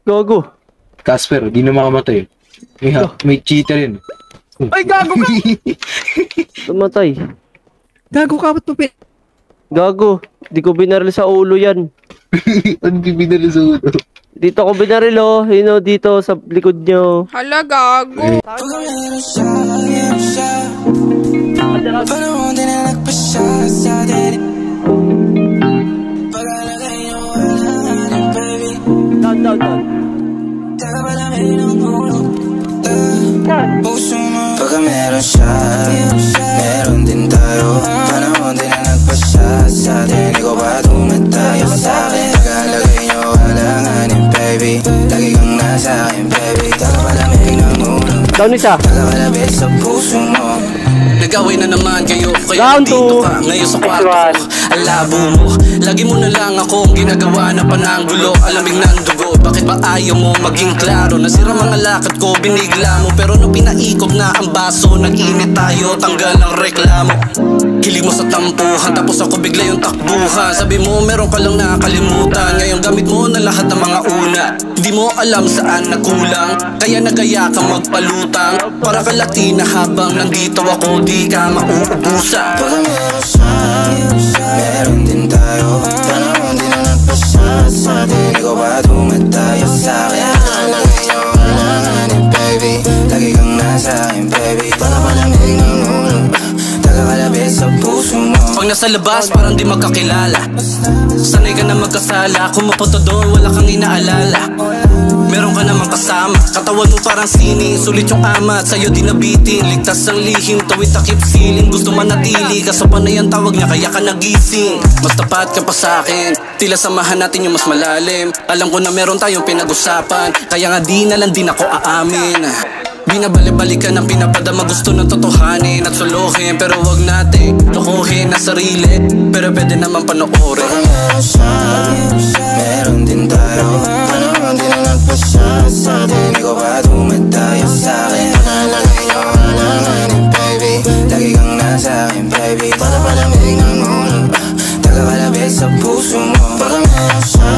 Gago. Casper, di na makamatay. May cheater yun. Ay, gago ka! Tumatay. Gago ka, ba't mo Gago. Di ko binaril sa ulo yan. Ano bibinali sa ulo? Dito ko binaril oh. Yun oh, dito sa likod nyo. Hala, gago. Down. Pagka meron siya, meron din tayo. Panahon din na nagpasya sa atin. Di ko ba tumatayo sa'kin? Tagalagay nyo alanganin, baby. Lagi kang nasa akin, baby. Tagapalamig ng ulo. Down isa. Tagapalabit sa puso mo. Nag-away na naman kayo, kaya dito ka ngayon sa kwarto ko. Ang labo mo, lagi mo na lang ako ang ginagawa na pananggulo. Alamig ng dugo, bakit ba ayaw mo maging klaro? Nasira mga lakad ko, binigla mo. Pero nung pinaikot na ang baso, nag-init tayo, tanggal ang reklamo. Kilig mo sa tampuhan, tapos ako bigla yung takbuhan. Sabi mo meron ka lang nakalimutan, ngayon gamit mo na lahat ng mga una. Di mo alam saan nagkulang, kaya nagaya ka magpalutang. Para ka Latina habang nandito ako, di ka mauubusan. Pagka meron siya, meron din tayo. Panahon din na nagpasya sa atin. Di ko ba tumatayo sa'kin? Tagalagay nyo alanganin, baby. Lagi kang nasa akin, baby. Tagapalamig ng ulo, tagakalabit sa puso mo. Pag nasa labas parang di magkakilala, sanay ka na magkasala. Kung mapunta doon wala kang inaalala. Meron ka namang kasama, katawan mo parang sini. Sulit yung ama at sa'yo di nabitin. Ligtas ang lihim, tawid takip siling. Gusto manatili, kaso panay ang tawag niya kaya ka nagising. Mas tapat ka pa sa'kin, tila samahan natin yung mas malalim. Alam ko na meron tayong pinag-usapan, kaya nga di na lang din ako aamin. Binabalik-balikan ang pinapadama, gusto ng totohanin at suluhin. Pero wag natin lokohin na sarili, pero pwede naman panoorin. Pagka meron siya, meron din tayo. Panahon din na nagpasya sa atin. Di ko ba tumatayo sa'kin? Tagalagay nyo alanganin, baby. Lagi kang nasa akin, baby. Tagapalamig ng ulo, tagakalabit sa puso mo. Pagka meron siya,